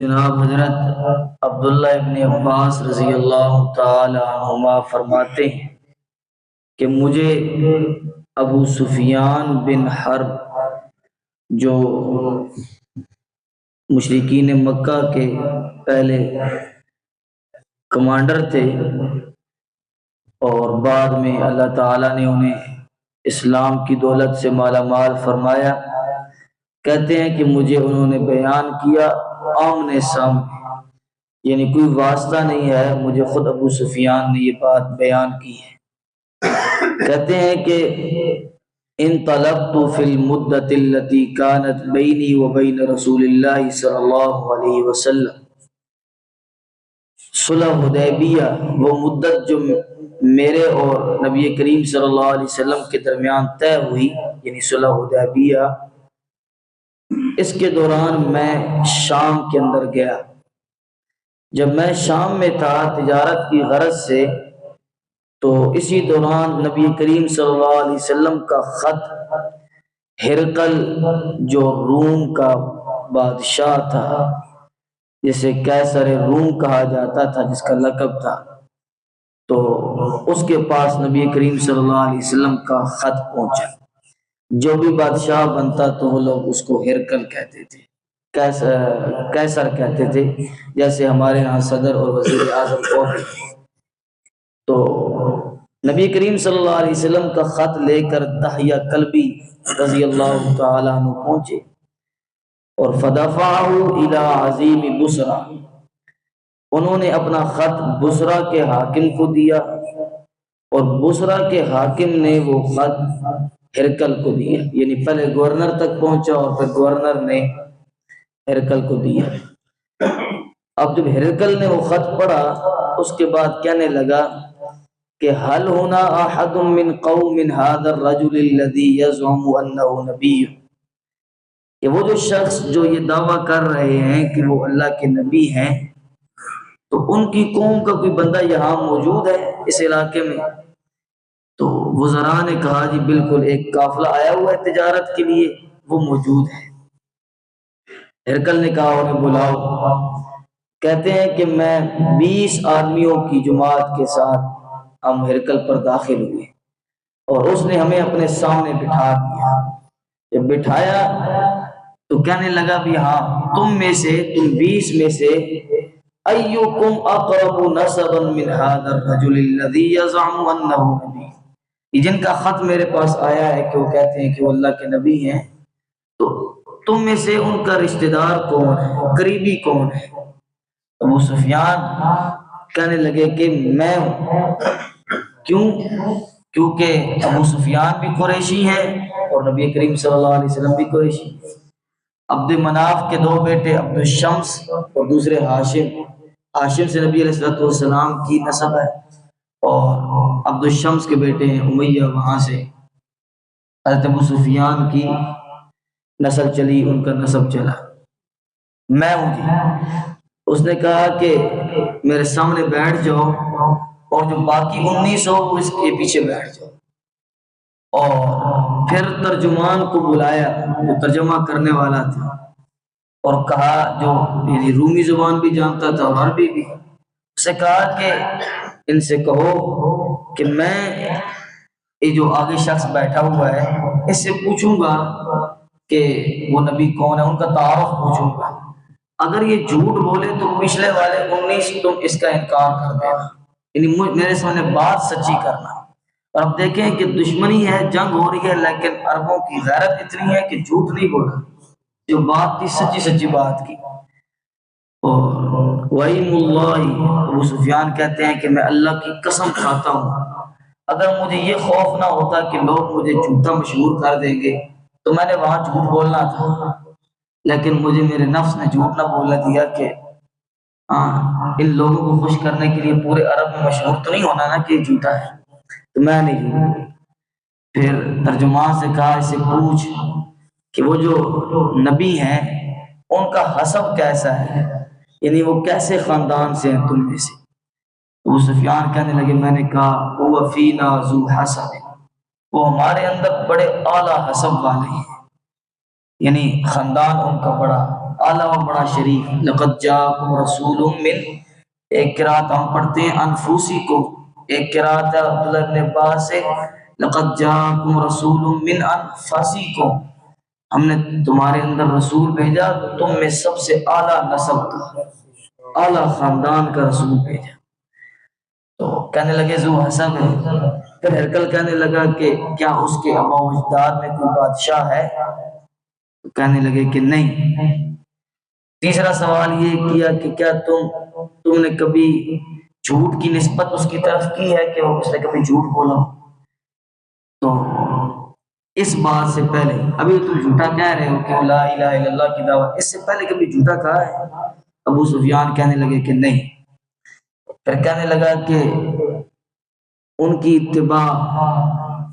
جناب حضرت عبداللہ ابن عباس رضی اللہ تعالی عنہما فرماتے ہیں کہ مجھے ابو سفیان بن حرب جو مشرکین مکہ کے پہلے کمانڈر تھے اور بعد میں اللہ تعالیٰ نے انہیں اسلام کی دولت سے مالا مال فرمایا، کہتے ہیں کہ مجھے انہوں نے بیان کیا آمنے سامنے، یعنی کوئی واسطہ نہیں ہے، مجھے خود ابو سفیان نے یہ بات بیان کی ہے۔ کہتے ہیں کہ انطلقت فی المدت التي كانت بینی وبین رسول اللہ صلی اللہ علیہ وسلم، صلح حدیبیہ وہ مدت جو میرے اور نبی کریم صلی اللہ علیہ وسلم کے درمیان طے ہوئی، یعنی صلح حدیبیہ، اس کے دوران میں شام کے اندر گیا۔ جب میں شام میں تھا تجارت کی غرض سے، تو اسی دوران نبی کریم صلی اللہ علیہ وسلم کا خط ہرقل جو روم کا بادشاہ تھا، جسے قیصر روم کہا جاتا تھا، جس کا لقب تھا، تو اس کے پاس نبی کریم صلی اللہ علیہ وسلم کا خط پہنچا۔ جو بھی بادشاہ بنتا تو وہ لوگ اس کو ہرقل کہتے تھے، قیصر کہتے تھے، جیسے ہمارے یہاں صدر اور وزیر اعظم کو۔ تو نبی کریم صلی اللہ علیہ وسلم کا خط لے کر دحیہ کلبی رضی اللہ تعالیٰ عنہ پہنچے اور فدفعہ الی عظیم بصرہ، انہوں نے اپنا خط بصرہ کے حاکم کو دیا اور بصرہ کے حاکم نے وہ خط ہرقل کو دیا، یعنی پہلے گورنر تک پہنچا اور پھر گورنر نے ہرقل کو دیا۔ اب جب ہرقل نے وہ خط پڑھا، اس کے بعد کہنے لگا کہ هل هنا احد من قوم هذا الرجل الذي يزعم انه نبي، کہ وہ جو شخص جو یہ دعویٰ کر رہے ہیں کہ وہ اللہ کے نبی ہیں، تو ان کی قوم کا کوئی بندہ یہاں موجود ہے اس علاقے میں؟ تو وزراء نے کہا جی بالکل، ایک قافلہ آیا ہوا ہے تجارت کے لیے، وہ موجود ہے۔ ہرقل نے کہا انہیں بلاؤ۔ کہتے ہیں کہ میں 20 آدمیوں کی جماعت کے ساتھ ہم ہرقل پر داخل ہوئے اور اس نے ہمیں اپنے سامنے بٹھا دیا۔ جب بٹھایا تو کہنے لگا بھی ہاں، تم 20 میں سے ایکم اقرب نسبا من هذا الرجل الذي يزعم انه نبی، جن کا خط میرے پاس آیا ہے کہ وہ کہتے ہیں کہ وہ اللہ کے نبی ہیں، تو تم میں سے ان کا رشتہ دار کون ہے، قریبی کون ہے؟ ابو سفیان کہنے لگے کہ میں ہوں۔ کیوں؟ کیونکہ ابو سفیان بھی قریشی ہے اور نبی کریم صلی اللہ علیہ وسلم بھی قریشی۔ عبد مناف کے 2 بیٹے عبد الشمس اور دوسرے ہاشم، ہاشم سے نبی علیہ السلام کی نسب ہے، اور عبد الشمس کے بیٹے ہیں امیہ، وہاں سے حضرت ابو سفیان کی نسل چلی، ان کا نسب چلا۔ میں ہوں جی۔ اس نے کہا کہ میرے سامنے بیٹھ جاؤ اور جو باقی 19 ہو اس کے پیچھے بیٹھ جاؤ۔ اور پھر ترجمان کو بلایا جو ترجمہ کرنے والا تھا، اور کہا، جو یعنی رومی زبان بھی جانتا تھا اور عربی بھی، اسے کہا کہ ان سے کہو کہ میں یہ جو آگے شخص بیٹھا ہوا ہے اس سے پوچھوں گا کہ وہ نبی کون ہے، ان کا تعارف پوچھوں گا۔ اگر یہ جھوٹ بولے تو پچھلے والے 19 تم اس کا انکار کر دینا، یعنی میرے سامنے بات سچی کرنا۔ اور اب دیکھیں کہ دشمنی ہے، جنگ ہو رہی ہے، لیکن عربوں کی غیرت اتنی ہے کہ جھوٹ نہیں بولا، جو بات تھی سچی بات کی۔ اور وَإِمُ اللَّهِ، ابو سفیان کہتے ہیں کہ میں اللہ کی قسم کھاتا ہوں، اگر مجھے یہ خوف نہ ہوتا کہ لوگ مجھے جھوٹا مشہور کر دیں گے تو میں نے وہاں جھوٹ بولنا تھا، لیکن مجھے میرے نفس نے جھوٹ نہ بولنے دیا کہ ان لوگوں کو خوش کرنے کے لیے پورے عرب میں مشہور تو نہیں ہونا نا کہ یہ جھوٹا ہے، تو میں نہیں جھوٹ۔ پھر ترجمان سے کہا اسے پوچھ کہ وہ جو نبی ہیں ان کا حسب کیسا ہے، یعنی وہ کیسے خاندان سے ہیں تم میں سے؟ ابو سفیان کہنے لگے، میں نے کہا هو فینا ذو حسب، وہ ہمارے اندر بڑے اعلیٰ حسب والے ہیں، یعنی خاندان ان کا بڑا اعلیٰ و بڑا شریف. لقد جاءکم رسول من، ایک قرات ہم پڑھتے ہیں انفسکم، ایک قرات ہے عبداللہ ابن عباس سے لقد جاءکم رسول من انفسکم، ہم نے تمہارے اندر رسول بھیجا تم میں سب سے اعلیٰ نسب کا، اعلیٰ خاندان کا رسول بھیجا. تو کہنے لگے ذو حسب ہے. پھر ہرکل کہنے لگا کہ کیا اس کے آباء و اجداد میں کوئی بادشاہ ہے؟ تو کہنے لگے کہ نہیں. تیسرا سوال یہ کیا کہ کیا تم نے کبھی جھوٹ کی نسبت اس کی طرف کی ہے کہ اس نے کبھی جھوٹ بولا؟ تو اس بات سے پہلے، ابھی تم جھوٹا کہہ رہے ہو کہ لا الہ الا اللہ کی دعوت، اس سے پہلے کبھی جھوٹا کہا ہے؟ ابو سفیان کہنے لگے کہ نہیں. پھر کہنے لگا کہ ان کی اتباع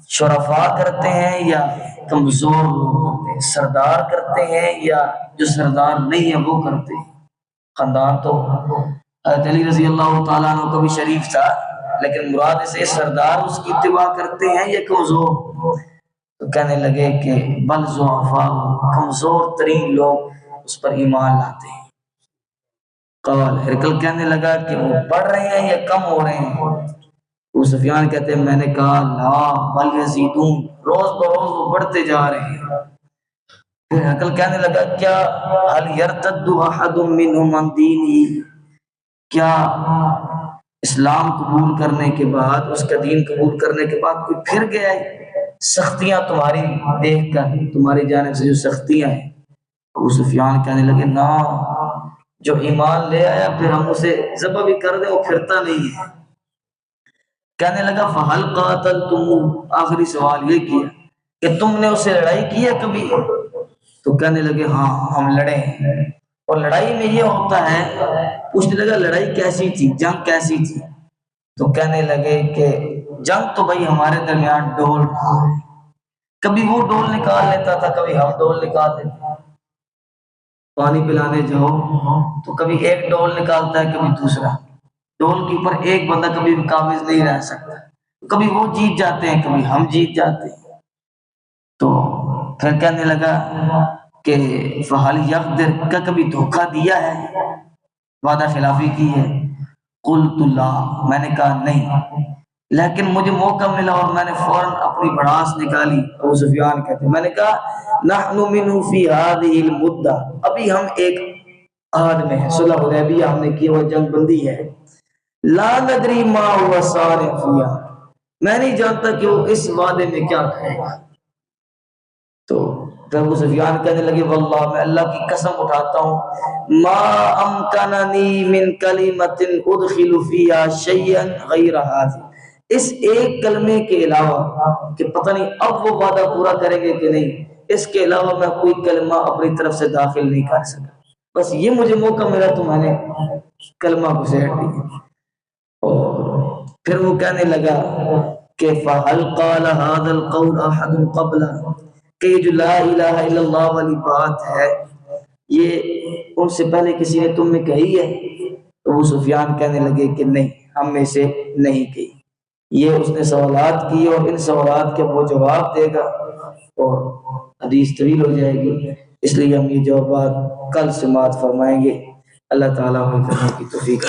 شرفاء کرتے ہیں یا کمزور لوگ کرتے ہیں، سردار کرتے ہیں یا جو سردار نہیں ہے وہ کرتے ہیں؟ خاندان تو حضرت علی رضی اللہ تعالیٰ عنہ کا بھی شریف تھا، لیکن مراد سے سردار اس کی اتباع کرتے ہیں یا کمزور؟ تو کہنے لگے کہ بل ضعفاء، کمزور ترین لوگ اس پر ایمان لاتے ہیں. قال، ہرکل کہنے لگا کہ وہ بڑھ رہے ہیں یا کم ہو رہے ہیں؟ ابو سفیان کہتے ہیں میں نے کہا لا بل یزیدون، روز بروز وہ بڑھتے جا رہے ہیں. پھر ہرکل کہنے لگا کیا هل يرتد احد منهم عن دینه، کیا اسلام قبول کرنے کے بعد، اس کا دین قبول کرنے کے بعد کوئی پھر گیا ہے؟ سختیاں تمہاری دیکھ کر، تمہاری جانب سے جو سختیاں ہیں. ابو سفیان کہنے لگے نا، جو ایمان لے آیا پھر ہم اسے ذبح بھی کر دیں وہ پھرتا نہیں ہے. کہنے لگا فہل قاتلتم، آخری سوال یہ کیا کہ تم نے اسے لڑائی کی ہے کبھی؟ تو کہنے لگے ہاں ہم لڑے ہیں. اور لڑائی میں یہ ہوتا ہے، پوچھنے لگا لڑائی کیسی تھی، جنگ کیسی تھی؟ تو کہنے لگے کہ جنگ تو بھائی ہمارے درمیان ڈول رہا ہے، کبھی وہ ڈول نکال لیتا تھا کبھی ہم ڈول نکال لیتے. پانی پلانے جاؤ تو کبھی ایک ڈول نکالتا ہے کبھی دوسرا، ڈول کے اوپر ایک بندہ کبھی بھی قابض نہیں رہ سکتا، کبھی وہ جیت جاتے ہیں کبھی ہم جیت جاتے ہیں. تو پھر کہنے لگا کہ فہل یقدر، کا کبھی دھوکہ دیا ہے، وعدہ خلافی کی ہے؟ قلت لا، میں نے کہا نہیں، لیکن مجھے موقع ملا اور میں نے فوراً اپنی بڑاس نکالی. ابو سفیان کہتے ہیں میں نے کہا نحن منہ فی هذه المدہ، ابھی ہم ایک عہد میں ہیں، صلح حدیبیہ ہم نے کی، وہ جنگ بندی ہے. لا ندری ما هو صارع فیہا، میں نہیں جانتا کہ وہ اس وعدے میں کیا کہے گا. تو ابو سفیان کہنے لگے واللہ، میں اللہ کی قسم اٹھاتا ہوں، ما امکننی من کلمۃ ادخل فیہا شیئا غیر ھذا، اس ایک کلمے کے علاوہ کہ پتہ نہیں اب وہ وعدہ پورا کریں گے کہ نہیں، اس کے علاوہ میں کوئی کلمہ اپنی طرف سے داخل نہیں کر سکا. بس یہ مجھے موقع ملا تو میں نے کلمہ گھسیٹ دیا. اور پھر وہ کہنے لگا کہ فَهَلْ قَالَ هَذَا الْقَوْلَ أَحَدٌ قَبْلَ، کہ یہ جو لا الہ الا اللہ والی بات ہے یہ ان سے پہلے کسی نے تم میں کہی ہے؟ تو وہ سفیان کہنے لگے کہ نہیں، ہم میں سے نہیں کہی. یہ اس نے سوالات کی اور ان سوالات کے وہ جواب دے گا اور حدیث طویل ہو جائے گی، اس لیے ہم یہ جوابات کل سماعت فرمائیں گے. اللہ تعالیٰ ہمیں کرنے کی توفیق